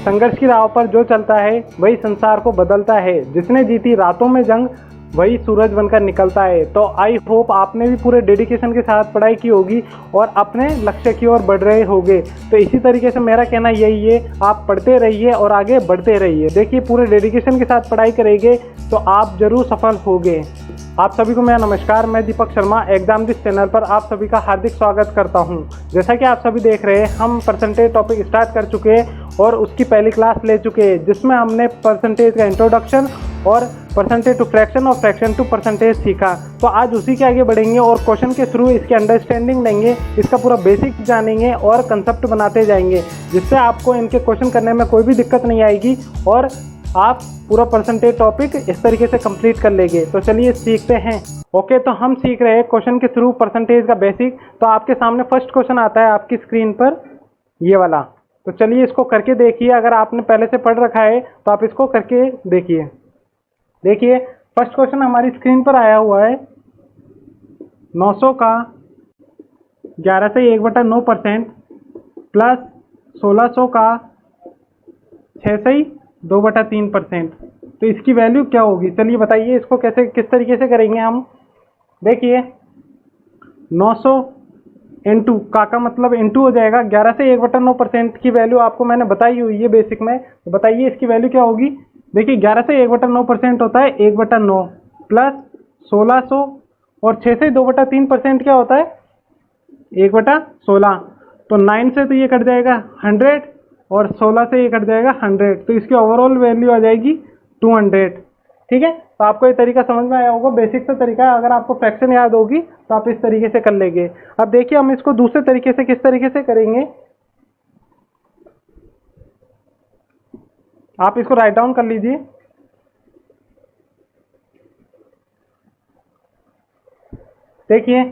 संघर्ष की राह पर जो चलता है वही संसार को बदलता है, जिसने जीती रातों में जंग वही सूरज बनकर निकलता है। तो आई होप आपने भी पूरे डेडिकेशन के साथ पढ़ाई की होगी और अपने लक्ष्य की ओर बढ़ रहे होंगे। तो इसी तरीके से मेरा कहना यही है, आप पढ़ते रहिए और आगे बढ़ते रहिए। देखिए पूरे डेडिकेशन के साथ पढ़ाई करेंगे तो आप जरूर सफल होंगे। आप सभी को मेरा नमस्कार, मैं Deepak Sharma exam this channel पर आप सभी का हार्दिक स्वागत करता हूं। जैसा कि आप सभी देख रहे हैं, हम परसेंटेज टॉपिक स्टार्ट कर चुके हैं और उसकी पहली क्लास ले चुके हैं, जिसमें हमने परसेंटेज का इंट्रोडक्शन और परसेंटेज टू फ्रैक्शन और फ्रैक्शन टू परसेंटेज सीखा। तो आज उसी के आगे बढ़ेंगे और क्वेश्चन के थ्रू इसकी अंडरस्टैंडिंग लेंगे, इसका पूरा बेसिक जानेंगे और कंसेप्ट बनाते जाएंगे, जिससे आपको इनके क्वेश्चन करने में कोई भी दिक्कत नहीं आएगी और आप पूरा परसेंटेज टॉपिक इस तरीके से कंप्लीट कर लेंगे। तो चलिए सीखते हैं। ओके, तो हम सीख रहे हैं क्वेश्चन के थ्रू परसेंटेज का बेसिक। तो आपके सामने फर्स्ट क्वेश्चन आता है आपकी स्क्रीन पर, ये वाला। तो चलिए इसको करके देखिए। अगर आपने पहले से पढ़ रखा है तो आप इसको करके देखिए। देखिए फर्स्ट क्वेश्चन हमारी स्क्रीन पर आया हुआ है, 900 का 11 से 1/9% प्लस 1600 का 6 से 2/3%। तो इसकी वैल्यू क्या होगी? चलिए बताइए इसको कैसे, किस तरीके से करेंगे हम। देखिए 900 इंटू का मतलब इंटू हो जाएगा 11 से 1/9% की वैल्यू आपको मैंने बताई हुई है बेसिक में। तो बताइए इसकी वैल्यू क्या होगी। देखिए 11 से 1/9% होता है 1/9 प्लस 1600 और 6 से 2/3% क्या होता है 1/16। तो 9 से तो ये कट जाएगा 100 और 16 से ये कट जाएगा 100। तो इसकी ओवरऑल वैल्यू आ जाएगी 200। ठीक है, तो आपको ये तरीका समझ में आया होगा, बेसिक सा तरीका है। अगर आपको फ्रैक्शन याद होगी तो आप इस तरीके से कर लेंगे। अब देखिए हम इसको दूसरे तरीके से किस तरीके से करेंगे। आप इसको राइट डाउन कर लीजिए। देखिए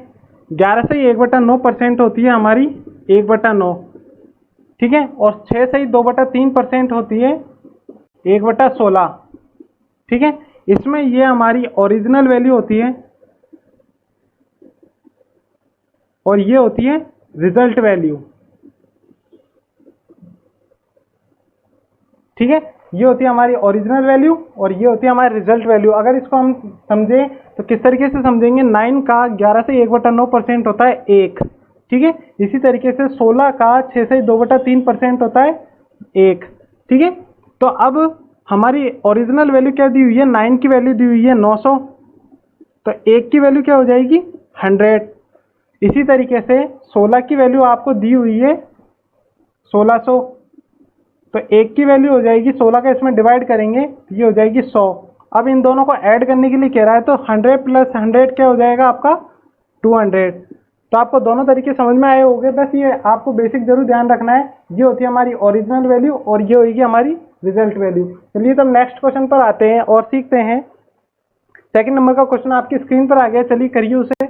11 से 1/9% होती है हमारी 1/9, ठीक है, और 6 से 2/3% होती है 1/16। ठीक है, इसमें ये हमारी ओरिजिनल वैल्यू होती है और ये होती है रिजल्ट वैल्यू। ठीक है, ये होती है हमारी ओरिजिनल वैल्यू और ये होती है हमारी रिजल्ट वैल्यू। अगर इसको हम समझें तो किस तरीके से समझेंगे। 9 का 11 से 1/9% होता है 1, ठीक है। इसी तरीके से 16 का 6 से 2/3% होता है 1, ठीक है। तो अब हमारी ओरिजिनल वैल्यू क्या दी हुई है, 9 की वैल्यू दी हुई है 900, तो 1 की वैल्यू क्या हो जाएगी 100। इसी तरीके से 16 की वैल्यू आपको दी हुई है 1600, तो 1 की वैल्यू हो जाएगी 16 का इसमें डिवाइड करेंगे ये हो जाएगी 100। अब इन दोनों को ऐड करने के लिए कह रहा है, तो 100 प्लस 100 क्या हो जाएगा आपका 200। तो आपको दोनों तरीके समझ में आए होंगे। बस ये आपको बेसिक जरूर ध्यान रखना है, ये होती है हमारी ओरिजिनल वैल्यू और ये होगी हमारी रिजल्ट वैल्यू। चलिए तो हम नेक्स्ट क्वेश्चन पर आते हैं और सीखते हैं। सेकंड नंबर का क्वेश्चन आपकी स्क्रीन पर आ गया, चलिए करिए उसे।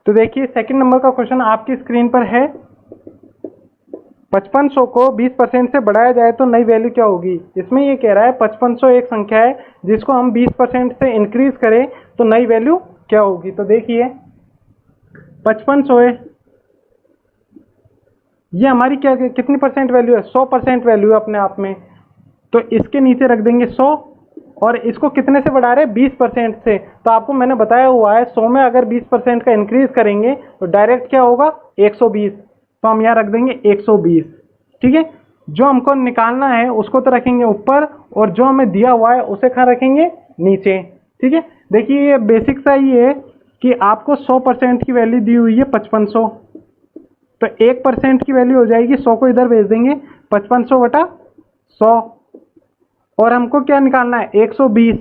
तो देखिए सेकंड नंबर का क्वेश्चन आपकी स्क्रीन पर है, 5500 को 20% से बढ़ाया जाए तो नई वैल्यू क्या होगी। इसमें ये कह रहा है 5500 एक संख्या है जिसको हम 20% से इंक्रीज करें तो नई वैल्यू क्या होगी। तो देखिए 5500 है, ये हमारी क्या कितनी परसेंट वैल्यू है, 100% वैल्यू है अपने आप में। तो इसके नीचे रख देंगे 100 और इसको कितने से बढ़ा रहे हैं 20% से। तो आपको मैंने बताया हुआ है 100 में अगर 20% का इंक्रीज करेंगे तो डायरेक्ट क्या होगा 120। तो हम यहाँ रख देंगे 120, ठीक है। जो हमको निकालना है उसको तो रखेंगे ऊपर और जो हमें दिया हुआ है उसे कहाँ रखेंगे नीचे, ठीक है। देखिए ये बेसिक सा ही है कि आपको 100% की वैल्यू दी हुई है 5500, तो 1% की वैल्यू हो जाएगी 100 को इधर भेज देंगे 5500/100 और हमको क्या निकालना है 120।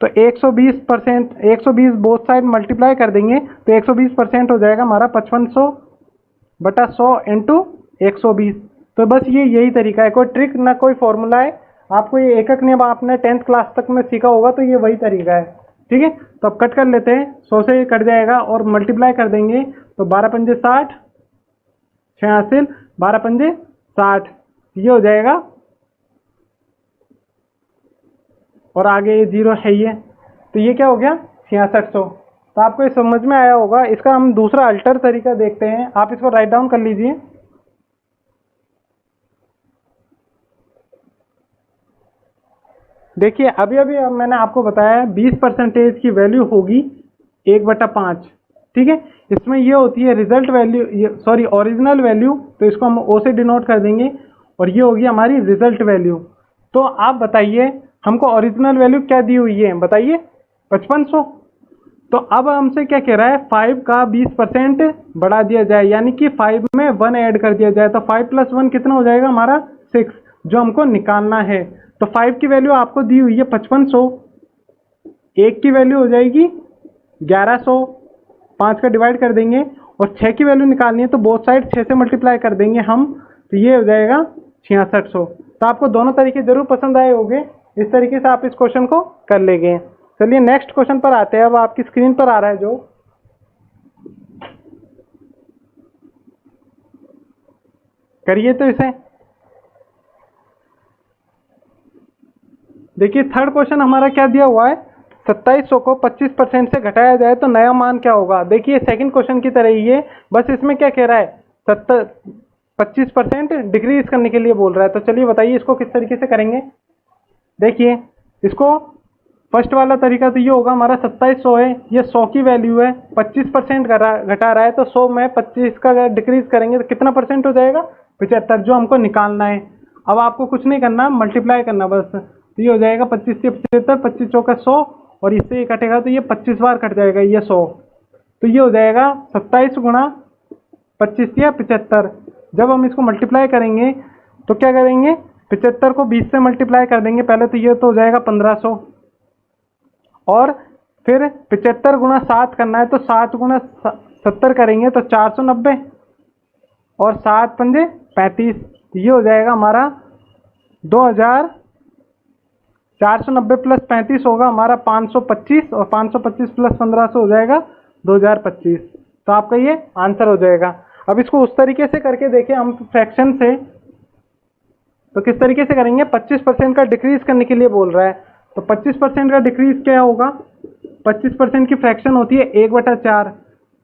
तो 120%, 120 बोथ साइड मल्टीप्लाई कर देंगे तो 120% हो जाएगा हमारा 5500/100 इंटू 120। तो बस ये यही तरीका है, कोई ट्रिक ना कोई फॉर्मूला है। आपको ये एकक नियम आपने 10th क्लास तक में सीखा होगा, तो ये वही तरीका है, ठीक है। तो अब कट कर लेते हैं, 100 से ये कट जाएगा और मल्टीप्लाई कर देंगे तो 12 पंजे 60, 6 हासिल 12 पंजे 60, ये हो जाएगा और आगे ये 0 है ये, तो ये क्या हो गया 6600। तो आपको ये समझ में आया होगा। इसका हम दूसरा अल्टर तरीका देखते हैं, आप इसको राइट डाउन कर लीजिए। देखिए अभी अभी मैंने आपको बताया 20% की वैल्यू होगी 1/5, ठीक है। इसमें ये होती है result value, sorry original value, तो इसको हम ओ से डिनोट कर देंगे, और ये होगी हमारी रिजल्ट वैल्यू। तो आप बताइए हमको ओरिजिनल वैल्यू क्या दी हुई है, बताइए 5500। तो अब हमसे क्या कह रहा है 5 का 20% बढ़ा दिया जाए, यानी कि 5 में 1 ऐड कर दिया जाए। तो 5 + 1 कितना हो जाएगा हमारा 6, जो हमको निकालना है। तो 5 की वैल्यू आपको दी हुई है 5500, 1 की वैल्यू हो जाएगी 1100, 5 का डिवाइड कर देंगे, और 6 की वैल्यू निकालनी है तो बोथ साइड 6 से मल्टीप्लाई कर देंगे हम, तो ये हो जाएगा 6600। तो आपको दोनों तरीके जरूर पसंद आए होंगे, इस तरीके से आप इस क्वेश्चन को कर लेंगे। चलिए नेक्स्ट क्वेश्चन पर आते हैं। अब आपकी स्क्रीन पर आ रहा है जो, करिए तो इसे। देखिए थर्ड क्वेश्चन हमारा क्या दिया हुआ है, 2700 को 25% से घटाया जाए तो नया मान क्या होगा। देखिए सेकंड क्वेश्चन की तरह ही है, बस इसमें क्या कह रहा है 25% डिक्रीज करने के लिए बोल रहा है। तो चलिए बताइए इसको किस तरीके से करेंगे। देखिए इसको फर्स्ट वाला तरीका तो ये होगा, हमारा 2700 है, ये 100 की वैल्यू है, 25% घटा रहा है, तो 100 में 25 का डिक्रीज करेंगे तो कितना परसेंट हो जाएगा 75, जो हमको निकालना है। अब आपको कुछ नहीं करना, मल्टीप्लाई करना बस। तो ये हो जाएगा 25 से 75, 25 चौका 100, और इससे ये कटेगा तो ये 25 बार कट जाएगा ये 100। तो ये हो जाएगा 27 गुणा 25 या 75। जब हम इसको मल्टीप्लाई करेंगे तो क्या करेंगे, 75 को 20 से मल्टीप्लाई कर देंगे पहले, तो ये तो हो जाएगा 1500, और फिर 75 गुणा 7 करना है, तो 7 गुणा 70 करेंगे तो 490, और 7 पंजे 35, ये हो जाएगा हमारा 2490 प्लस 35 होगा हमारा 525, और 525 प्लस 1500 हो जाएगा 2025। तो आपका ये आंसर हो जाएगा। अब इसको उस तरीके से करके देखें हम फ्रैक्शन से, तो किस तरीके से करेंगे, 25% का डिक्रीज करने के लिए बोल रहा है। तो 25% का डिक्रीज क्या होगा, 25% की फ्रैक्शन होती है 1/4,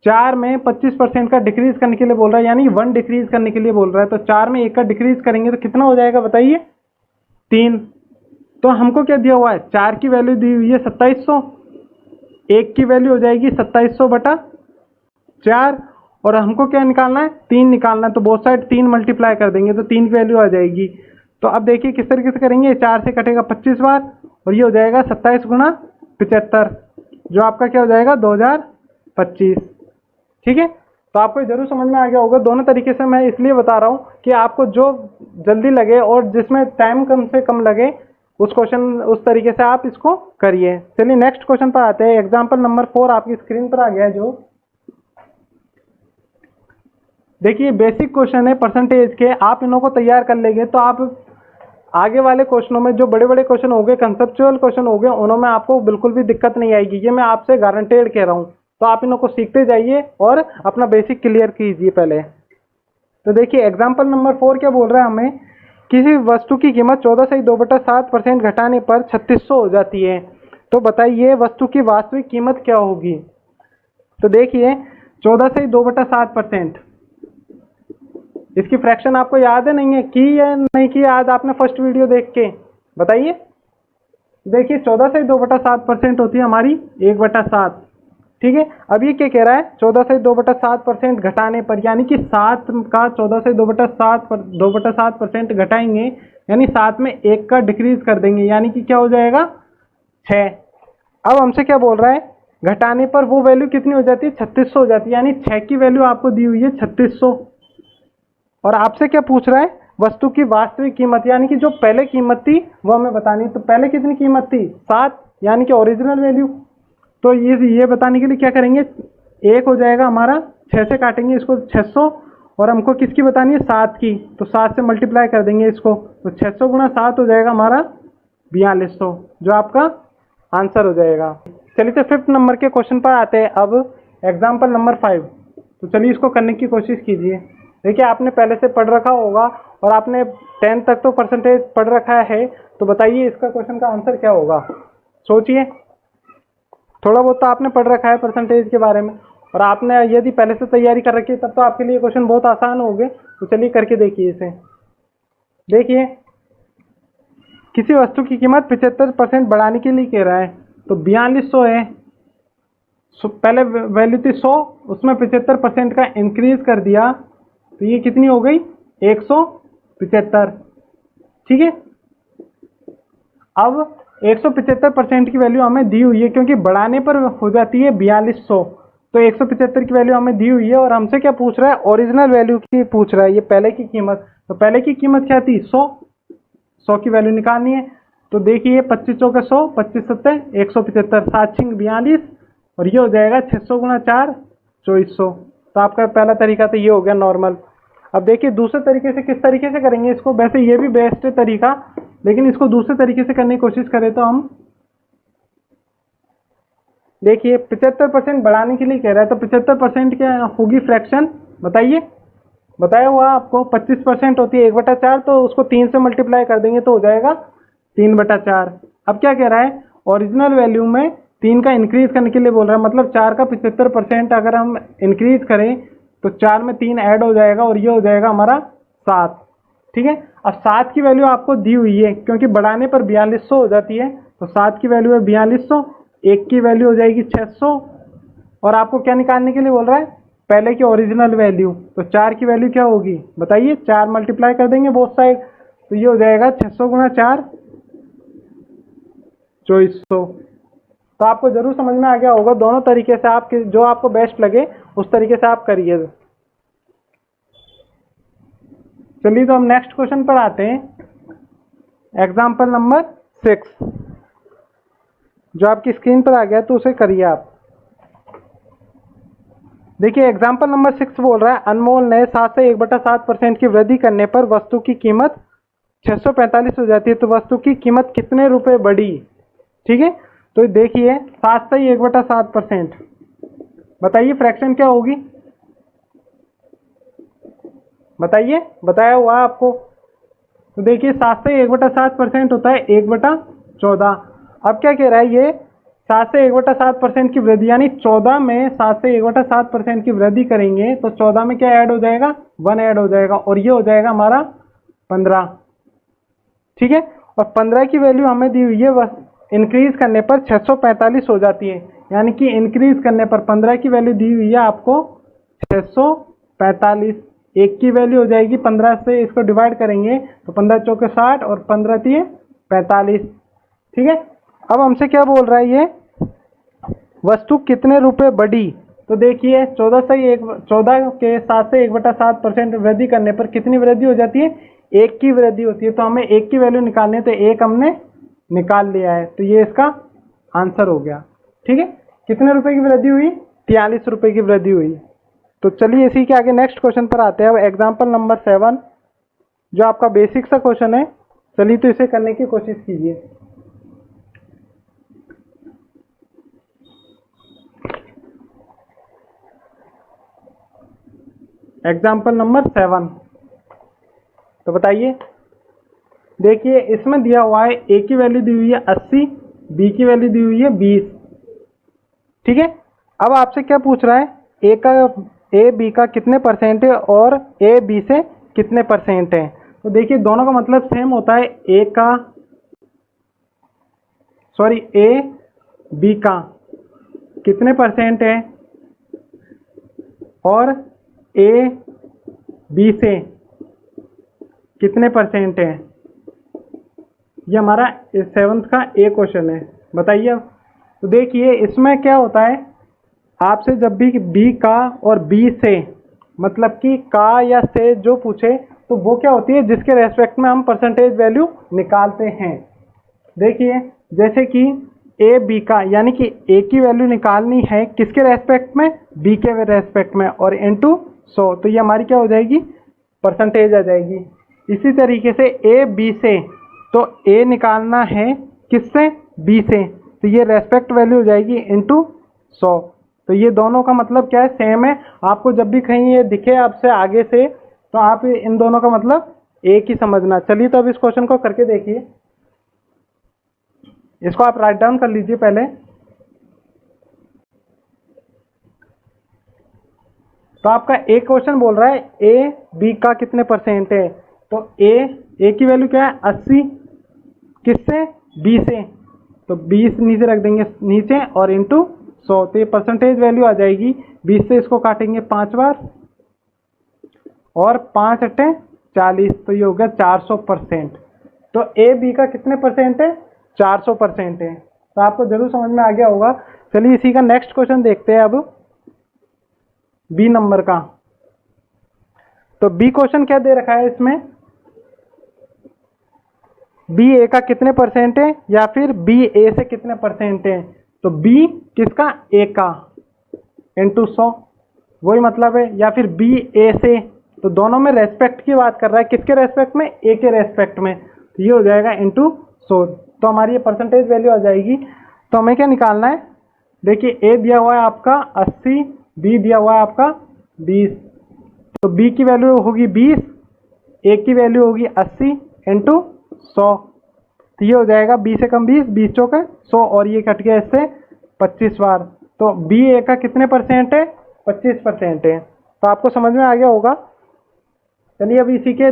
4 में 25% का डिक्रीज करने के लिए बोल रहा है, यानी 1 डिक्रीज करने के लिए बोल रहा है। तो 4 में 1 का डिक्रीज करेंगे तो कितना हो जाएगा बताइए 3। तो हमको क्या दिया हुआ है, 4 की वैल्यू दी हुई है 2700, 1 की वैल्यू हो जाएगी 2700/4, और हमको क्या निकालना है 3 निकालना है, तो बोथ साइड 3 मल्टीप्लाई कर देंगे तो 3 की वैल्यू आ जाएगी। तो अब देखिए किस तरीके से करेंगे, 4 से कटेगा 25 बार, और ये हो जाएगा 27 गुणा 75, जो आपका क्या हो जाएगा 2025, ठीक है। तो आपको जरूर समझ में आ गया होगा। दोनों तरीके से मैं इसलिए बता रहा हूँ कि आपको जो जल्दी लगे और जिसमें टाइम कम से कम लगे उस क्वेश्चन उस तरीके से आप इसको करिए। चलिए नेक्स्ट क्वेश्चन पर आते हैं। एग्जाम्पल नंबर 4 आपकी स्क्रीन पर आ गया है जो, देखिए बेसिक क्वेश्चन है परसेंटेज के, आप इन्हों को तैयार कर लेंगे तो आप आगे वाले क्वेश्चनों में जो बड़े बड़े क्वेश्चन हो गए, कंसेप्चुअल क्वेश्चन हो गए, उनमें आपको बिल्कुल भी दिक्कत नहीं आएगी, ये मैं आपसे गारंटेड कह रहा हूँ। तो आप इन्हों को सीखते जाइए और अपना बेसिक क्लियर कीजिए पहले। तो देखिए एग्जाम्पल नंबर 4 क्या बोल रहा है हमें, किसी वस्तु की कीमत 14 से 2/7% घटाने पर 3600 हो जाती है, तो बताइए वस्तु की वास्तविक कीमत क्या होगी। तो देखिए 14 से 2/7%, इसकी फ्रैक्शन आपको याद है नहीं है, की या नहीं की याद आपने फर्स्ट वीडियो देख के बताइए। देखिए 14 से 2/7% होती है हमारी 1/7, ठीक है। अब ये क्या कह रहा है, 14 से 2/7% घटाने पर, यानी कि 7 का 14 से 2/7% घटाएंगे, यानी 7 में 1 का डिक्रीज कर देंगे, यानी कि क्या हो जाएगा 6। अब हमसे क्या बोल रहा है, घटाने पर वो वैल्यू कितनी हो जाती है 3600 हो जाती है, यानी 6 की वैल्यू आपको दी हुई है 3600, और आपसे क्या पूछ रहा है वस्तु की वास्तविक कीमत, यानी कि जो पहले कीमत थी वो हमें बतानी है। तो पहले कितनी कीमत थी 7, यानी कि ओरिजिनल वैल्यू। तो ये बताने के लिए क्या करेंगे, 1 हो जाएगा हमारा, 6 से काटेंगे इसको 600, और हमको किसकी बतानी है 7 की, तो 7 से मल्टीप्लाई कर देंगे इसको, तो 600 गुणा 7 हो जाएगा हमारा 4200, जो आपका आंसर हो जाएगा। चलिए तो 5th नंबर के क्वेश्चन पर आते हैं अब, एग्जाम्पल नंबर 5। तो चलिए इसको करने की कोशिश कीजिए। देखिए आपने पहले से पढ़ रखा होगा और आपने 10 तक तो परसेंटेज पढ़ रखा है, तो बताइए इसका क्वेश्चन का आंसर क्या होगा, सोचिए। थोड़ा बहुत तो आपने पढ़ रखा है परसेंटेज के बारे में, और आपने यदि पहले से तैयारी कर रखी है तब तो आपके लिए क्वेश्चन बहुत आसान हो गए। तो चलिए करके देखिए इसे। देखिए, किसी वस्तु की कीमत 75% बढ़ाने के लिए कह रहा है, तो 4200 है। पहले वैल्यू थी 100, उसमें 75% का इंक्रीज कर दिया, तो ये कितनी हो गई 175। ठीक है, अब 175% की वैल्यू हमें दी हुई है, क्योंकि बढ़ाने पर हो जाती है 4200, तो 175 की वैल्यू हमें दी हुई है और हमसे क्या पूछ रहा है, ओरिजिनल वैल्यू की पूछ रहा है, ये पहले की कीमत। तो पहले की कीमत क्या थी 100 की वैल्यू निकालनी है। तो देखिए 25 चौके 100, 25 सत्ते 175, 7 छिंग 42, और ये हो जाएगा 600 गुणा 4 2400। तो आपका पहला तरीका तो ये हो गया नॉर्मल। अब देखिए दूसरे तरीके से किस तरीके से करेंगे इसको। वैसे ये भी बेस्ट है तरीका, लेकिन इसको दूसरे तरीके से करने की कोशिश करें तो हम देखिए 75% बढ़ाने के लिए कह रहा है, तो 75% क्या होगी फ्रैक्शन, बताइए। बताया हुआ आपको 25% होती है 1/4, तो उसको 3 से मल्टीप्लाई कर देंगे तो हो जाएगा 3/4। अब क्या कह रहा है, ओरिजिनल वैल्यू में 3 का इंक्रीज करने के लिए बोल रहा है, मतलब 4 का 75% अगर हम इंक्रीज करें तो 4 में 3 ऐड हो जाएगा और ये हो जाएगा हमारा 7। ठीक है, अब 7 की वैल्यू आपको दी हुई है, क्योंकि बढ़ाने पर 4200 हो जाती है, तो 7 की वैल्यू है 4200, 1 की वैल्यू हो जाएगी 600, और आपको क्या निकालने के लिए बोल रहा है, पहले की ओरिजिनल वैल्यू। तो 4 की वैल्यू क्या होगी बताइए, 4 मल्टीप्लाई कर देंगे बोथ साइड, तो ये हो जाएगा 600 गुणा 4 2400। तो आपको जरूर समझ में आ गया होगा। दोनों तरीके से आप जो आपको बेस्ट लगे उस तरीके से आप करिए। चलिए तो हम नेक्स्ट क्वेश्चन पर आते हैं। एग्जाम्पल नंबर 6 जो आपकी स्क्रीन पर आ गया, तो उसे करिए आप। देखिए एग्जाम्पल नंबर 6 बोल रहा है, अनमोल ने 7 से 1/7% की वृद्धि करने पर वस्तु की कीमत 645 हो जाती है, तो वस्तु की कीमत कितने रुपए बढ़ी। ठीक है, तो देखिए 7 से 1/7%, बताइए फ्रैक्शन क्या होगी, बताइए, बताया हुआ आपको। तो देखिए 7 से 1/7% होता है 1/14। अब क्या कह रहा है, ये 7 से 1/7% की वृद्धि, यानी 14 में 7 से 1/7% की वृद्धि करेंगे तो 14 में क्या ऐड हो जाएगा, 1 ऐड हो जाएगा, और ये हो जाएगा हमारा 15। ठीक है, और 15 की वैल्यू हमें दी हुई है, बस इंक्रीज करने पर 645 हो जाती है, यानी कि इंक्रीज करने पर 15 की वैल्यू दी हुई है आपको 645। 1 की वैल्यू हो जाएगी 15 से इसको डिवाइड करेंगे तो 15 चौके 60 और 15 3 45। ठीक है, अब हमसे क्या बोल रहा है, ये वस्तु कितने रुपए बढ़ी। तो देखिए 14 के 7 से 1/7% वृद्धि करने पर कितनी वृद्धि हो जाती है, 1 की वृद्धि होती है। तो हमें 1 की वैल्यू निकालनी है, तो 1 हमने निकाल लिया है, तो ये इसका आंसर हो गया। ठीक है, कितने रुपए की वृद्धि हुई, 43 रुपए की वृद्धि हुई। तो चलिए इसी के आगे नेक्स्ट क्वेश्चन पर आते हैं। अब एग्जाम्पल नंबर 7 जो आपका बेसिक सा क्वेश्चन है, चलिए तो इसे करने की कोशिश कीजिए। एग्जाम्पल नंबर 7, तो बताइए। देखिए इसमें दिया हुआ है ए की वैल्यू दी हुई है 80, बी की वैल्यू दी हुई है 20। ठीक है, अब आपसे क्या पूछ रहा है, ए बी का कितने परसेंट है और ए बी से कितने परसेंट है। तो देखिए दोनों का मतलब सेम होता है, ए बी का कितने परसेंट है और ए बी से कितने परसेंट है, ये हमारा 7th का ए क्वेश्चन है। बताइए अब। तो देखिए इसमें क्या होता है, आपसे जब भी बी का और बी से मतलब कि का या से जो पूछे तो वो क्या होती है, जिसके रेस्पेक्ट में हम परसेंटेज वैल्यू निकालते हैं। देखिए जैसे कि ए बी का, यानी कि ए की वैल्यू निकालनी है किसके रेस्पेक्ट में, बी के रेस्पेक्ट में, और इनटू 100, तो ये हमारी क्या हो जाएगी, परसेंटेज आ जाएगी। इसी तरीके से ए बी से, तो ए निकालना है किससे, बी से, तो ये रेस्पेक्ट वैल्यू हो जाएगी इनटू 100। तो ये दोनों का मतलब क्या है, सेम है। आपको जब भी कहीं ये दिखे आपसे आगे से, तो आप इन दोनों का मतलब एक ही समझना। चलिए तो अब इस क्वेश्चन को करके देखिए। इसको आप राइट डाउन कर लीजिए पहले। तो आपका एक क्वेश्चन बोल रहा है ए बी का कितने परसेंट है, तो ए की वैल्यू क्या है 80, किससे बी से, तो 20 नीचे रख देंगे नीचे और इंटू 100, तो ये परसेंटेज वैल्यू आ जाएगी। 20 से इसको काटेंगे 5 बार और 5 अट्ठे 40, तो ये हो गया 400%। तो ए बी का कितने परसेंट है 400% है। तो आपको जरूर समझ में आ गया होगा। चलिए इसी का नेक्स्ट क्वेश्चन देखते हैं अब बी नंबर का। तो बी क्वेश्चन क्या दे रखा है इसमें, बी ए का कितने परसेंट है या फिर बी ए से कितने परसेंट है, तो बी किसका ए का इंटू 100, वही मतलब है, या फिर बी ए से, तो दोनों में रेस्पेक्ट की बात कर रहा है, किसके रेस्पेक्ट में, ए के रेस्पेक्ट में, तो ये हो जाएगा इंटू 100। तो हमारी ये परसेंटेज वैल्यू आ जाएगी। तो हमें क्या निकालना है, देखिए ए दिया हुआ है आपका 80, बी दिया हुआ है आपका 20, तो बी की वैल्यू होगी 20, ए की वैल्यू होगी 80 इंटू 100, तो ये हो जाएगा 20 से कम 20, 20 चौके 100, और ये कट गया इससे 25 बार। तो बी ए का कितने परसेंट है 25% है। तो आपको समझ में आ गया होगा। चलिए अब इसी के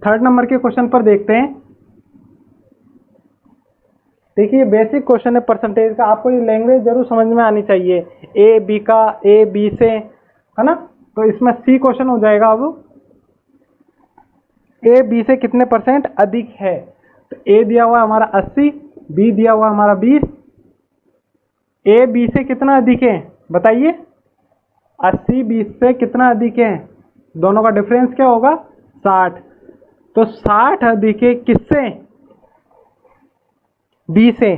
थर्ड नंबर के क्वेश्चन पर देखते हैं। देखिए बेसिक क्वेश्चन है परसेंटेज का, आपको ये लैंग्वेज जरूर समझ में आनी चाहिए, ए बी का, ए बी से, है ना। तो इसमें सी क्वेश्चन हो जाएगा। अब ए बी से कितने परसेंट अधिक है, तो ए दिया हुआ हमारा 80, बी दिया हुआ हमारा 20, ए बी से कितना अधिक है बताइए, 80 20 से कितना अधिक है, दोनों का डिफरेंस क्या होगा 60, तो 60 अधिक है किससे, बी से,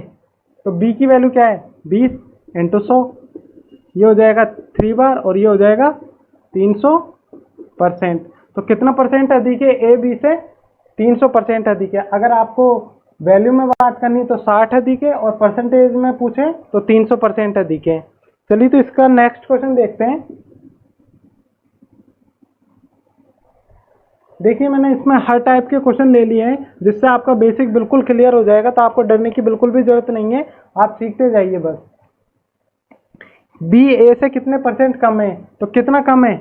तो बी की वैल्यू क्या है 20 इंटू 100, ये हो जाएगा 3 बार और ये हो जाएगा 300%। तो कितना परसेंट अधिक है ए बी से, 300% अधिक है। अगर आपको वैल्यू में बात करनी तो 60 अधिक है, और परसेंटेज में पूछे तो 300% अधिक है। चलिए तो इसका नेक्स्ट क्वेश्चन देखते हैं। देखिए मैंने इसमें हर टाइप के क्वेश्चन ले लिए हैं, जिससे आपका बेसिक बिल्कुल क्लियर हो जाएगा। तो आपको डरने की बिल्कुल भी जरूरत नहीं है, आप सीखते जाइए बस। बी ए से कितने परसेंट कम है, तो कितना कम है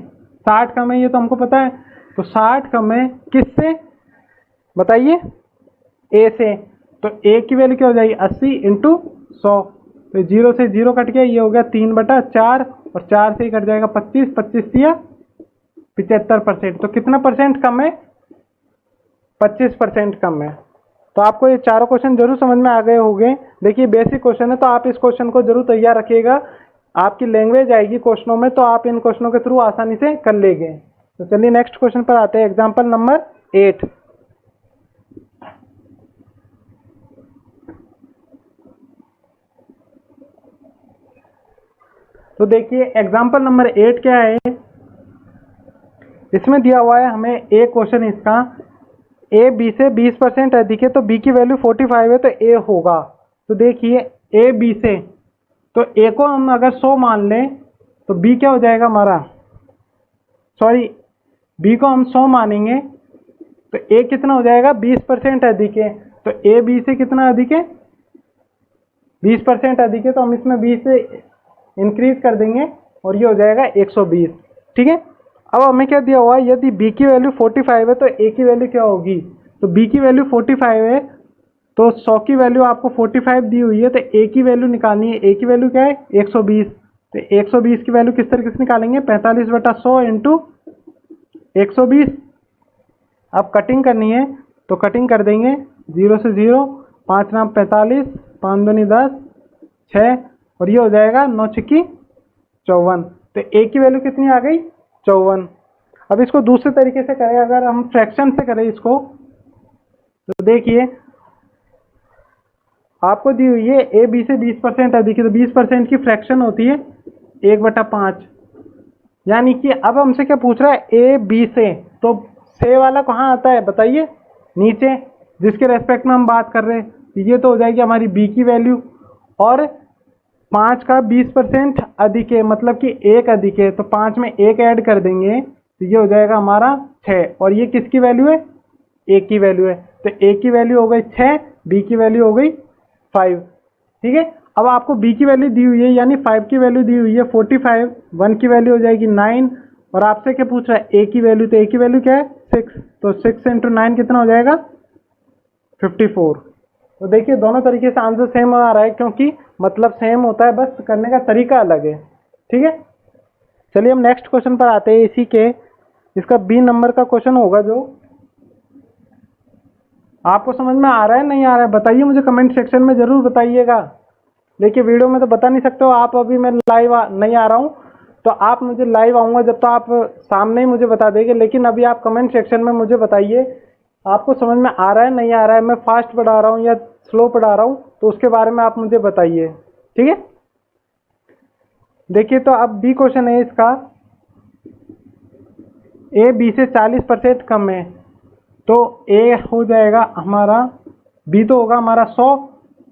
60 कम है, ये तो हमको पता है। तो 60 कम है किससे बताइए, ए से, तो ए की वैल्यू क्या हो जाएगी 80 इंटू 100, तो 0 से 0 कट गया, ये हो गया 3/4 और 4 से ही कट जाएगा 25, 25 या 75%। तो कितना परसेंट कम है 25% कम है। तो आपको ये चारों क्वेश्चन जरूर समझ में आ गए होंगे। देखिए बेसिक क्वेश्चन है, तो आप इस क्वेश्चन को जरूर तैयार रखिएगा। आपकी लैंग्वेज आएगी क्वेश्चनों में, तो आप इन क्वेश्चनों के थ्रू आसानी से कर लेंगे। तो चलिए नेक्स्ट क्वेश्चन पर आते हैं, एग्जाम्पल नंबर 8। तो देखिए एग्जाम्पल नंबर 8 क्या है, इसमें दिया हुआ है हमें एक क्वेश्चन इसका, ए बी से 20% अधिक है, तो बी की वैल्यू 45 है, तो ए होगा। तो देखिए ए बी से, तो ए को हम अगर 100 मान लें तो बी क्या हो जाएगा हमारा, सॉरी बी को हम 100 मानेंगे तो ए कितना हो जाएगा 20% अधिक है। तो ए बी से कितना अधिक है 20% अधिक है, तो हम इसमें 20 से इंक्रीज कर देंगे और ये हो जाएगा 120। ठीक है। अब हमें क्या दिया हुआ है, यदि b की वैल्यू 45 है तो a की वैल्यू क्या होगी, तो b की वैल्यू 45 है, तो 100 की वैल्यू आपको 45 दी हुई है, तो a की वैल्यू निकालनी है। a की वैल्यू क्या है 120, तो 120 की वैल्यू किस तरीके से निकालेंगे 45/100 इंटू 120। अब कटिंग करनी है तो कटिंग कर देंगे 0 से 0, 5 नाम 45, 5 दूनी 10, 6 और ये हो जाएगा 9 छिक्की 54। तो a की वैल्यू कितनी आ गई 54। अब इसको दूसरे तरीके से करें, अगर हम फ्रैक्शन से करें इसको, तो देखिए आपको दी हुई है ए बी से 20% अधिक है, तो 20% की फ्रैक्शन होती है 1/5, यानी कि अब हमसे क्या पूछ रहा है ए बी से, तो से वाला कहाँ आता है बताइए, नीचे जिसके रेस्पेक्ट में हम बात कर रहे हैं। ये तो हो जाएगी हमारी बी की वैल्यू, और 5 का 20% अधिक है, मतलब कि 1 अधिक है, तो 5 में 1 ऐड कर देंगे तो ये हो जाएगा हमारा 6, और ये किसकी वैल्यू है a की वैल्यू है, तो a की वैल्यू हो गई 6, b की वैल्यू हो गई 5। ठीक है। अब आपको b की वैल्यू दी हुई है, यानी 5 की वैल्यू दी हुई है 45, 1 की वैल्यू हो जाएगी 9 और आपसे क्या पूछ रहा है, ए की वैल्यू, तो ए की वैल्यू क्या है 6, तो 6 इंटू 9 कितना हो जाएगा 54। तो देखिए दोनों तरीके से आंसर सेम आ रहा है, क्योंकि मतलब सेम होता है, बस करने का तरीका अलग है। ठीक है, चलिए हम नेक्स्ट क्वेश्चन पर आते हैं। इसी के इसका बी नंबर का क्वेश्चन होगा, जो आपको समझ में आ रहा है नहीं आ रहा है बताइए, मुझे कमेंट सेक्शन में जरूर बताइएगा। देखिए वीडियो में तो बता नहीं सकते हो आप, अभी मैं लाइव नहीं आ रहा हूँ, तो आप मुझे लाइव आऊँगा जब तो आप सामने ही मुझे बता देंगे, लेकिन अभी आप कमेंट सेक्शन में मुझे बताइए आपको समझ में आ रहा है नहीं आ रहा है, मैं फास्ट पढ़ा रहा हूँ या स्लो पढ़ा रहा हूँ, तो उसके बारे में आप मुझे बताइए। ठीक है, देखिए तो अब बी क्वेश्चन है इसका, ए बी से 40% कम है, तो ए हो जाएगा हमारा, बी तो होगा हमारा 100,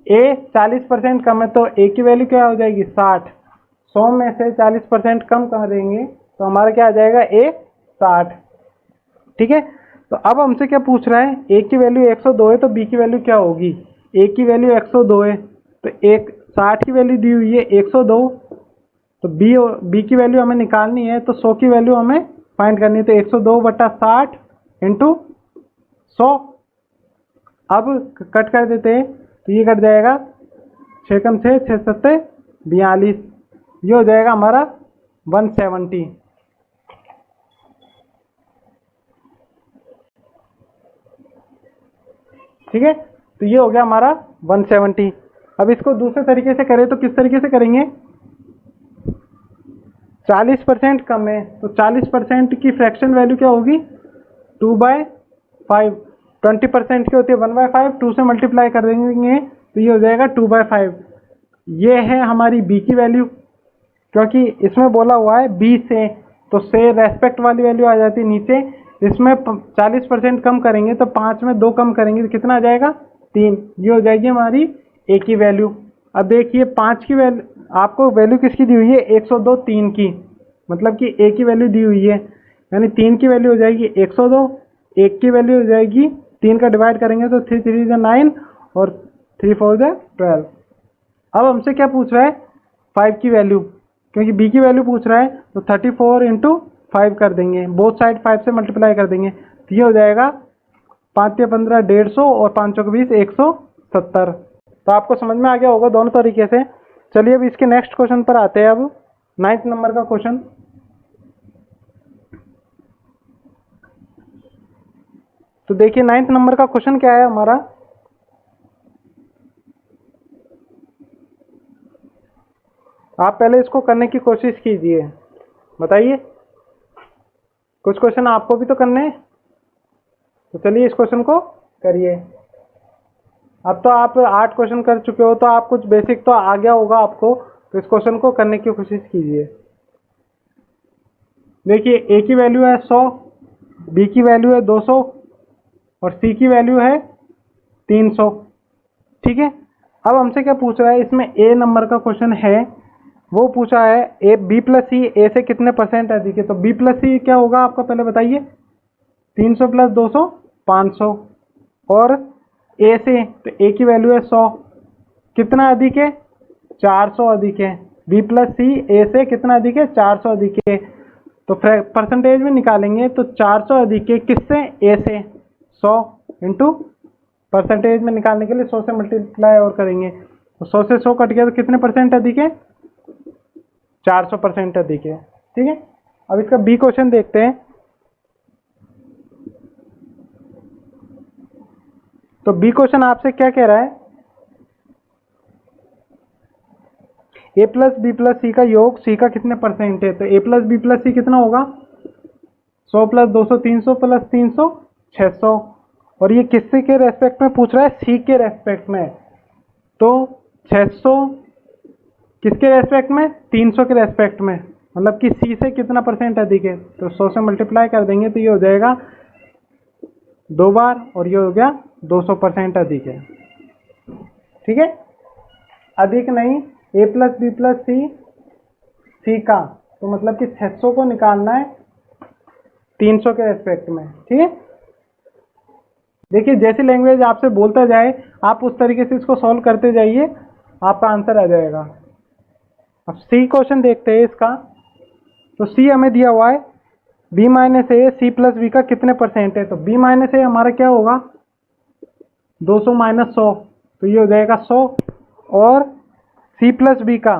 ए 40% कम है, तो ए की वैल्यू क्या हो जाएगी 60। 100 में से 40% कम करेंगे तो हमारा क्या आ जाएगा ए 60। ठीक है, तो अब हमसे क्या पूछ रहा है, ए की वैल्यू 102 है, तो बी की वैल्यू क्या होगी, ए की वैल्यू 102 है, तो एक 60 की वैल्यू दी हुई है 102, तो बी की वैल्यू हमें निकालनी है, तो 100 की वैल्यू हमें फाइंड करनी है, तो 102/60 इंटू 100। अब कट कर देते हैं तो ये कट जाएगा, 6 कम 6 6 7 42, ये हो जाएगा हमारा 170। ठीक है, तो ये हो गया हमारा 170। अब इसको दूसरे तरीके से करें तो किस तरीके से करेंगे, 40% कम है, तो 40% की फ्रैक्शन वैल्यू क्या होगी 2/5, 20% की होती है 1/5, 2 से मल्टीप्लाई कर देंगे तो ये हो जाएगा 2/5। ये है हमारी बी की वैल्यू, क्योंकि इसमें बोला हुआ है बी से, तो से रेस्पेक्ट वाली वैल्यू आ जाती है नीचे, इसमें 40% कम करेंगे तो 5 में 2 कम करेंगे तो कितना आ जाएगा 3, ये हो जाएगी हमारी ए की वैल्यू। अब देखिए 5 की वैल्यू, आपको वैल्यू किसकी दी हुई है 102 3 की, मतलब कि ए की वैल्यू दी हुई है, यानी 3 की वैल्यू हो जाएगी 102, 1 की वैल्यू हो जाएगी 3 का डिवाइड करेंगे तो 3 3 9 और 3 4 12। अब हमसे क्या पूछ रहा है 5 की वैल्यू, क्योंकि बी की वैल्यू पूछ रहा है, तो 34 इंटू 5 कर देंगे, बोथ साइड 5 से मल्टीप्लाई कर देंगे, तो ये हो जाएगा 5 या 15 150 और 5 का 20 170। तो आपको समझ में आ गया होगा दोनों तरीके से। चलिए अब इसके नेक्स्ट क्वेश्चन पर आते हैं। अब 9th नंबर का क्वेश्चन, तो देखिए 9th नंबर का क्वेश्चन क्या है हमारा, आप पहले इसको करने की कोशिश कीजिए, बताइए, कुछ क्वेश्चन आपको भी तो करने हैं, तो चलिए इस क्वेश्चन को करिए। अब तो आप 8 क्वेश्चन कर चुके हो, तो आप कुछ बेसिक तो आ गया होगा आपको, तो इस क्वेश्चन को करने की कोशिश कीजिए। देखिए ए की वैल्यू है 100, बी की वैल्यू है 200 और सी की वैल्यू है 300। ठीक है, अब हमसे क्या पूछ रहा है, इसमें ए नंबर का क्वेश्चन है, वो पूछा है ए बी प्लस सी ए से कितने % अधिक है, तो बी प्लस सी क्या होगा आपका पहले बताइए, 300 + 200 500, और ए से, तो ए की वैल्यू है 100, कितना अधिक है 400 अधिक है, बी प्लस सी ए से कितना अधिक है 400 अधिक है, तो परसेंटेज में निकालेंगे तो 400 अधिक है किससे, ए से, 100 इंटू परसेंटेज में निकालने के लिए 100 से मल्टीप्लाई और करेंगे, तो 100 से 100 कट गया तो कितने % अधिक है 400% अधिक है। ठीक है, अब इसका बी क्वेश्चन देखते हैं। तो बी क्वेश्चन आपसे क्या कह रहा है, ए प्लस बी प्लस सी का योग सी का कितने % है, तो ए प्लस बी प्लस सी कितना होगा 100 + 200 300 + 300 600, और ये किससे के रेस्पेक्ट में पूछ रहा है, सी के रेस्पेक्ट में, तो 600 किसके रेस्पेक्ट में 300 के रेस्पेक्ट में, मतलब कि सी से कितना % अधिक है, तो 100 से मल्टीप्लाई कर देंगे तो ये हो जाएगा 2 बार, और ये हो गया 200% अधिक है। ठीक है, अधिक नहीं, ए प्लस बी प्लस सी, सी का, तो मतलब कि 600 को निकालना है 300 के रेस्पेक्ट में। ठीक है, देखिए जैसी लैंग्वेज आपसे बोलता जाए आप उस तरीके से इसको सॉल्व करते जाइए, आपका आंसर आ जाएगा। अब सी क्वेश्चन देखते हैं इसका, तो सी हमें दिया हुआ है बी माइनस ए सी प्लस बी का कितने परसेंट है, तो बी माइनस ए हमारा क्या होगा 200 माइनस 100, तो ये हो जाएगा 100, और सी प्लस बी का,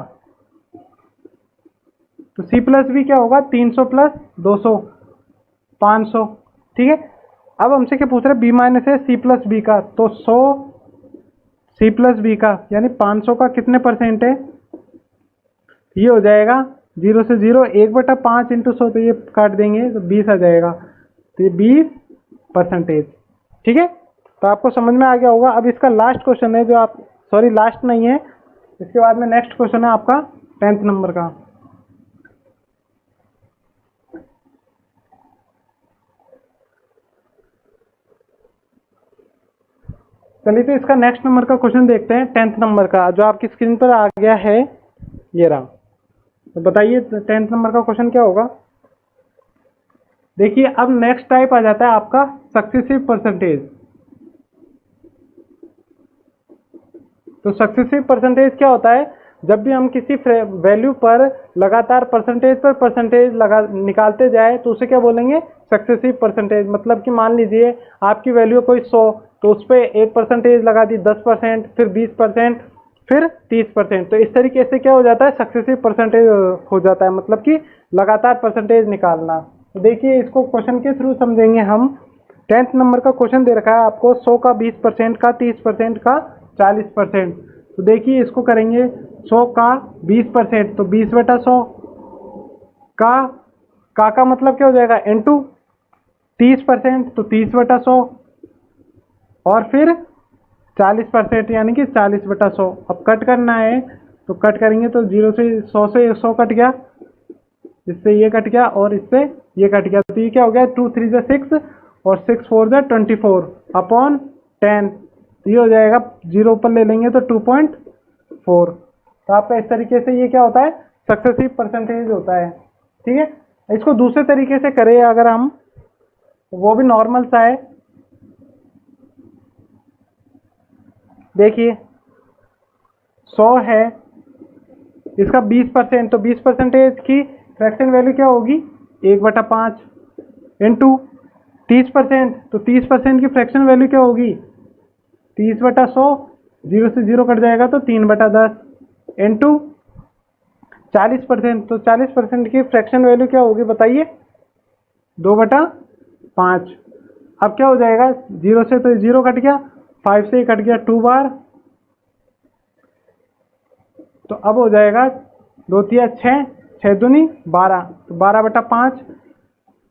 तो सी प्लस बी क्या होगा 300 प्लस 200 500। ठीक है, अब हमसे क्या पूछ रहे हैं बी माइनस ए सी प्लस बी का, तो 100 सी प्लस बी का यानी 500 का कितने परसेंट है, ये हो जाएगा 0 से 0 1/5 इंटू 100, तो ये काट देंगे तो 20 आ जाएगा, तो ये 20%। ठीक है, तो आपको समझ में आ गया होगा। अब इसका लास्ट क्वेश्चन है जो आप, सॉरी लास्ट नहीं है, इसके बाद में नेक्स्ट क्वेश्चन है आपका 10th नंबर का। चलिए तो इसका नेक्स्ट नंबर का क्वेश्चन देखते हैं 10th नंबर का, जो आपकी स्क्रीन पर आ गया है, ये रहा। तो बताइए 10th नंबर का क्वेश्चन क्या होगा। देखिए अब नेक्स्ट टाइप आ जाता है आपका सक्सेसिव परसेंटेज। तो सक्सेसिव परसेंटेज क्या होता है, जब भी हम किसी वैल्यू पर लगातार परसेंटेज पर परसेंटेज निकालते जाए तो उसे क्या बोलेंगे सक्सेसिव परसेंटेज। मतलब कि मान लीजिए आपकी वैल्यू कोई 100, तो उस पर 1 परसेंटेज लगा दी 10%, फिर 20%, फिर 30%, तो इस तरीके से क्या हो जाता है सक्सेसिव परसेंटेज हो जाता है, मतलब कि लगातार परसेंटेज निकालना। तो देखिए इसको क्वेश्चन के थ्रू समझेंगे हम। 10th नंबर का क्वेश्चन दे रखा है आपको 100 का 20% का 30% का 40%। तो देखिए इसको करेंगे 100 का 20%, तो 20/100 का मतलब क्या हो जाएगा इनटू 30%, तो 30/100, और फिर 40% यानी कि 40/100। अब कट करना है तो कट करेंगे तो 0 से 100 से 100 कट गया, इससे ये कट गया और इससे ये कट गया, तो ये क्या हो गया 2 3 जा 6 और 6 4 जा 24 अपॉन 10, तो ये हो जाएगा 0 ऊपर ले लेंगे तो 2.4। तो आपका इस तरीके से ये क्या होता है सक्सेसिव परसेंटेज होता है। ठीक है, इसको दूसरे तरीके से करें अगर हम, वो भी नॉर्मल सा है। देखिए 100 है, इसका 20%, तो 20% की फ्रैक्शन वैल्यू क्या होगी 1/5 इंटू 30%, तो 30% की फ्रैक्शन वैल्यू क्या होगी 30/100, 0 से 0 कट जाएगा तो 3/10 इंटू 40%, तो 40% की फ्रैक्शन वैल्यू क्या होगी बताइए 2/5। अब क्या हो जाएगा 0 से तो 0 कट गया, 5 से कट गया 2 बार, तो अब हो जाएगा 2 3 6 6 दूनी 12, तो 12/5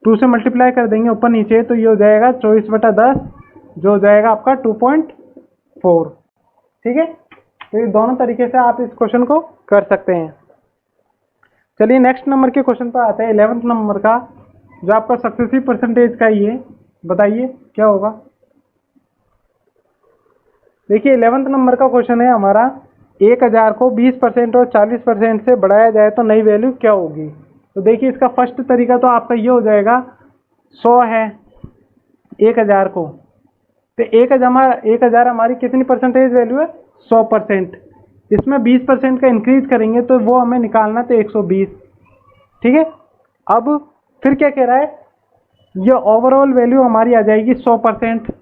2 से मल्टीप्लाई कर देंगे ऊपर नीचे, तो ये हो जाएगा 24/10 जो हो जाएगा आपका 2.4। ठीक है, तो ये दोनों तरीके से आप इस क्वेश्चन को कर सकते हैं। चलिए नेक्स्ट नंबर के क्वेश्चन पर आते हैं 11th नंबर का, जो आपका सक्सेसिव परसेंटेज का ही है। बताइए क्या होगा। देखिए 11th नंबर का क्वेश्चन है हमारा 1000 को 20% और 40% से बढ़ाया जाए तो नई वैल्यू क्या होगी। तो देखिए इसका फर्स्ट तरीका तो आपका ये हो जाएगा 100 है 1000 को, तो 1000 हमारी कितनी परसेंटेज वैल्यू है 100%, इसमें 20% का इंक्रीज करेंगे तो वो हमें निकालना तो 120। ठीक है, अब फिर क्या कह रहा है ये ओवरऑल वैल्यू हमारी आ जाएगी 100%,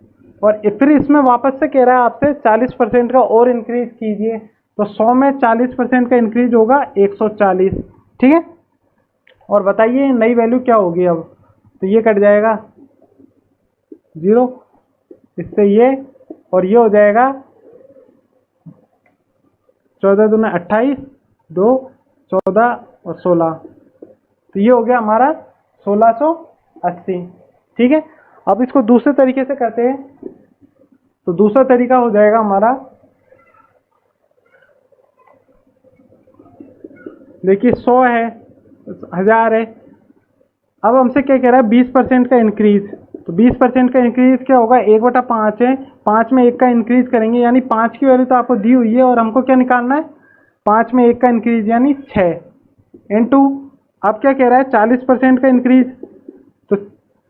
और फिर इसमें वापस से कह रहा है आपसे 40% का और इंक्रीज कीजिए, तो 100 में 40% का इंक्रीज होगा 140। ठीक है, और बताइए नई वैल्यू क्या होगी। अब तो ये कट जाएगा 0, इससे ये और ये हो जाएगा 14 दूना 28, 2 14 और 16, तो ये हो गया हमारा 1680। ठीक है, अब इसको दूसरे तरीके से करते हैं, तो दूसरा तरीका हो जाएगा हमारा, देखिए 100 है 1000 है, अब हमसे क्या कह रहा है 20% का इंक्रीज, तो 20% का इंक्रीज क्या होगा 1/5 है, 5 में 1 का इंक्रीज करेंगे, यानी 5 की वैल्यू तो आपको दी हुई है और हमको क्या निकालना है 5 में 1 का इंक्रीज यानी 6 इंटू, अब क्या कह रहा है 40% का इंक्रीज, तो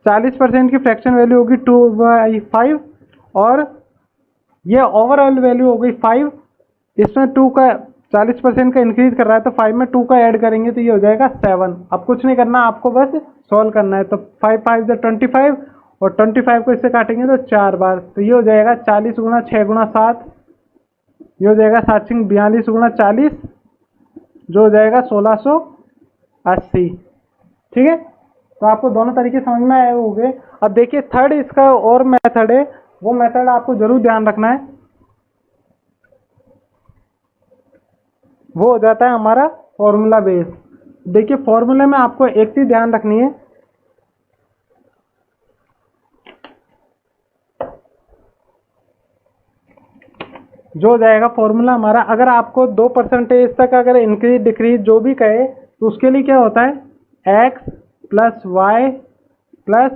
40% की फ्रैक्शन वैल्यू होगी 2/5 और ये ओवरऑल वैल्यू हो गई 5, इसमें 2 का 40% का इंक्रीज कर रहा है तो 5 में 2 का ऐड करेंगे तो ये हो जाएगा 7। अब कुछ नहीं करना, आपको बस सॉल्व करना है। तो 5 5 जो 25 और 25 को इससे काटेंगे तो 4 बार, तो ये हो जाएगा 40 गुना 6 गुना 7, ये हो जाएगा 7 42 गुना 40, जो हो जाएगा 1680। ठीक है, तो आपको दोनों तरीके समझ में आए होंगे। अब देखिए थर्ड इसका और मेथड है, वो मेथड आपको जरूर ध्यान रखना है। वो हो जाता है हमारा फॉर्मूला बेस। देखिए फॉर्मूले में आपको एक चीज ध्यान रखनी है, जो हो जाएगा फॉर्मूला हमारा, अगर आपको 2% तक अगर इंक्रीज डिक्रीज जो भी कहे तो उसके लिए क्या होता है, x plus Y plus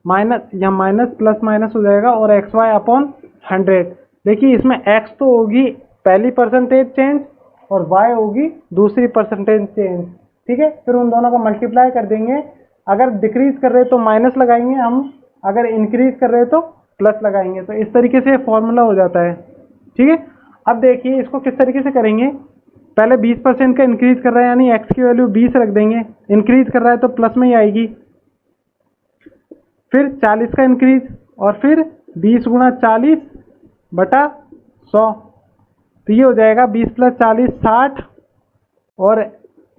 minus, या माइनस प्लस माइनस हो जाएगा और एक्स वाई अपॉन 100। देखिए इसमें x तो होगी पहली परसेंटेज चेंज और y होगी दूसरी परसेंटेज चेंज। ठीक है, फिर उन दोनों को मल्टीप्लाई कर देंगे। अगर डिक्रीज कर रहे तो माइनस लगाएंगे हम, अगर इंक्रीज कर रहे तो प्लस लगाएंगे। तो इस तरीके से फॉर्मूला हो जाता है। ठीक है, अब देखिए इसको किस तरीके से करेंगे। पहले 20% का इंक्रीज कर रहा है यानी x की वैल्यू 20 रख देंगे, इंक्रीज कर रहा है तो प्लस में ही आएगी। फिर 40 का इंक्रीज और फिर 20 गुना 40 बटा 100, तो ये हो जाएगा 20 प्लस 40 60, और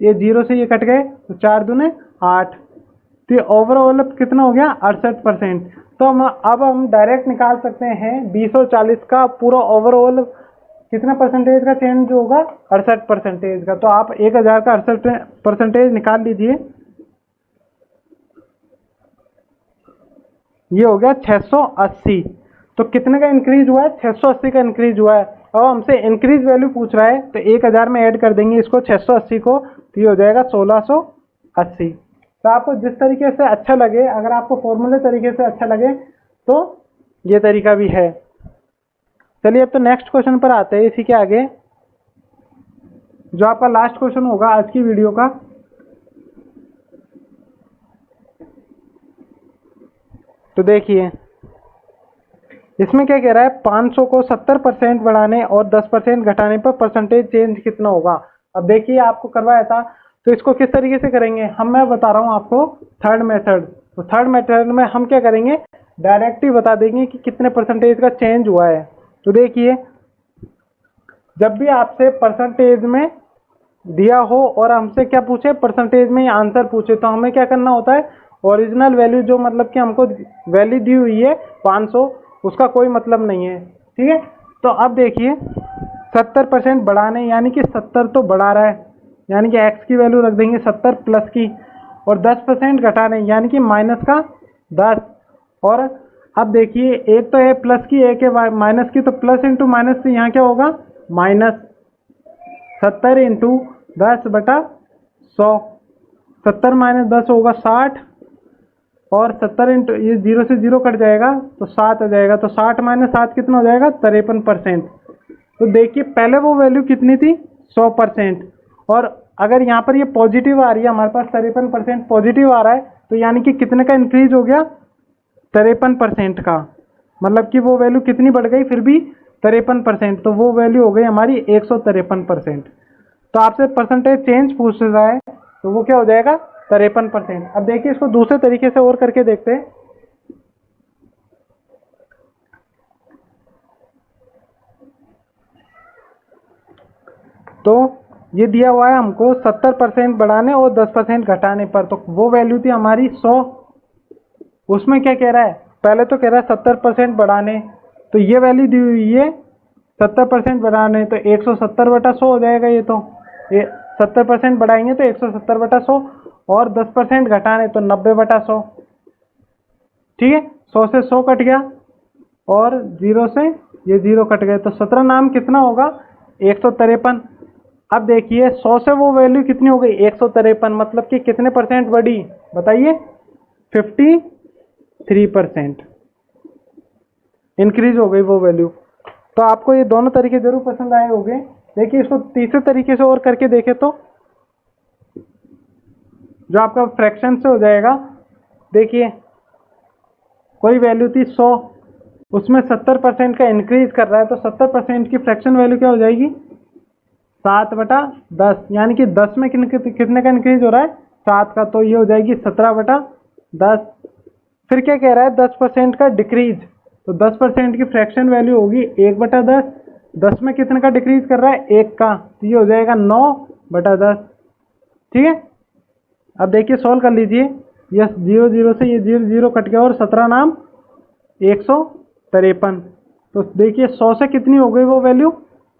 ये 0 से ये कट गए तो 4 दूने 8, तो ये ओवरऑल कितना हो गया 68%। तो अब हम डायरेक्ट निकाल सकते हैं 20 और 40 का पूरा ओवरऑल कितना परसेंटेज का चेंज होगा, 68% का। तो आप 1000 का 68% निकाल लीजिए, ये हो गया 680। तो कितने का इंक्रीज हुआ है, 680 का इंक्रीज हुआ है। अब हमसे इंक्रीज वैल्यू पूछ रहा है तो 1000 में ऐड कर देंगे इसको 680 को, तो ये हो जाएगा 1680। तो आपको जिस तरीके से अच्छा लगे, अगर आपको फॉर्मूले तरीके से अच्छा लगे तो ये तरीका भी है। चलिए अब तो नेक्स्ट क्वेश्चन पर आते हैं, इसी के आगे जो आपका लास्ट क्वेश्चन होगा आज की वीडियो का। तो देखिए इसमें क्या कह रहा है, 500 को 70% बढ़ाने और 10% घटाने पर परसेंटेज चेंज कितना होगा। अब देखिए आपको करवाया था, तो इसको किस तरीके से करेंगे मैं बता रहा हूँ आपको थर्ड मेथड। तो थर्ड मेथड में हम क्या करेंगे, डायरेक्ट ही बता देंगे कि कितने परसेंटेज का चेंज हुआ है। तो देखिए जब भी आपसे परसेंटेज में दिया हो और हमसे क्या पूछे, परसेंटेज में आंसर पूछे, तो हमें क्या करना होता है, ओरिजिनल वैल्यू जो मतलब कि हमको वैल्यू दी हुई है 500, उसका कोई मतलब नहीं है। ठीक है, तो अब देखिए 70% बढ़ाने यानी कि 70 तो बढ़ा रहा है, यानी कि x की वैल्यू रख देंगे 70 प्लस की, और 10% घटाने यानी कि माइनस का 10। और अब देखिए एक तो है प्लस की, एक है माइनस की, तो प्लस इंटू माइनस से यहाँ क्या होगा, माइनस 70 इंटू 10 बटा 100, 70 माइनस 10 होगा 60, और 70 इंटू ये 0 से 0 कट जाएगा तो 7 आ जाएगा, तो 60 माइनस 7 कितना हो जाएगा, 53%। तो देखिए पहले वो वैल्यू कितनी थी, 100%, और अगर यहाँ पर ये पॉजिटिव आ रही है, हमारे पास 53% पॉजिटिव आ रहा है, तो यानी कि कितने का इंक्रीज हो गया, 53% का, मतलब कि वो वैल्यू कितनी बढ़ गई फिर भी 53%, तो वो वैल्यू हो गई हमारी 153%। तो आपसे परसेंटेज चेंज पूछ रहा है तो वो क्या हो जाएगा, 53%। अब देखिए इसको दूसरे तरीके से और करके देखते हैं। तो ये दिया हुआ है हमको 70% बढ़ाने और 10% घटाने पर, तो वो वैल्यू थी हमारी 100। उसमें क्या कह रहा है, पहले तो कह रहा है 70% बढ़ाने, तो ये वैल्यू दी हुई है 70% बढ़ाने, तो 170 बटा 100 हो जाएगा। ये तो ये 70% बढ़ाएंगे तो 170 बटा 100, और 10% घटाने तो 90 बटा 100। ठीक है, 100 से 100 कट गया और 0 से ये 0 कट गए, तो 17 नाम कितना होगा, 153। अब देखिए 100 से वो वैल्यू कितनी हो गई, 153, मतलब कि कितने परसेंट बढ़ी बताइए, 53% इंक्रीज हो गई वो वैल्यू। तो आपको ये दोनों तरीके जरूर पसंद आए होंगे। देखिए इसको तीसरे तरीके से और करके देखें तो जो आपका फ्रैक्शन से हो जाएगा। देखिए कोई वैल्यू थी 100, उसमें 70% का इंक्रीज कर रहा है, तो 70% की फ्रैक्शन वैल्यू क्या हो जाएगी, 7/10, यानी कि 10 में कितने का इंक्रीज हो रहा है, 7 का, तो ये हो जाएगी 17/10। फिर क्या कह रहा है, 10% का डिक्रीज, तो 10% की फ्रैक्शन वैल्यू होगी 1/10। 10 में कितने का डिक्रीज कर रहा है, 1 का, तो ये हो जाएगा 9/10। ठीक है, अब देखिए सोल्व कर लीजिए। यस, 0 0 से ये 0 0 कट गया और 17 नाम 153। तो देखिए 100 से कितनी हो गई वो वैल्यू,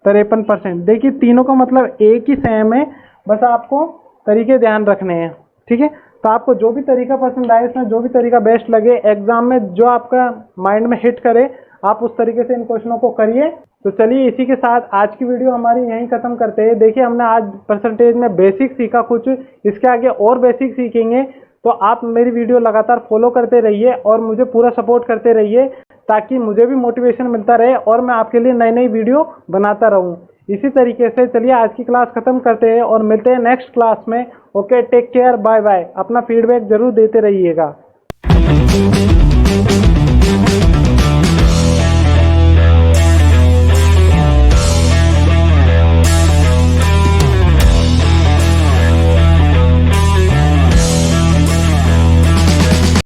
53%। देखिए तीनों का मतलब एक ही सेम है, बस आपको तरीके ध्यान रखने हैं। ठीक है, तो आपको जो भी तरीका पसंद आए, इसमें जो भी तरीका बेस्ट लगे, एग्जाम में जो आपका माइंड में हिट करे, आप उस तरीके से इन क्वेश्चनों को करिए। तो चलिए इसी के साथ आज की वीडियो हमारी यहीं खत्म करते हैं। देखिए हमने आज परसेंटेज में बेसिक सीखा कुछ, इसके आगे और बेसिक सीखेंगे। तो आप मेरी वीडियो लगातार फॉलो करते रहिए और मुझे पूरा सपोर्ट करते रहिए, ताकि मुझे भी मोटिवेशन मिलता रहे और मैं आपके लिए नई नई वीडियो बनाता रहूं। इसी तरीके से चलिए आज की क्लास खत्म करते हैं और मिलते हैं नेक्स्ट क्लास में। Okay, take care, bye bye. अपना फीडबैक जरूर देते रहिएगा।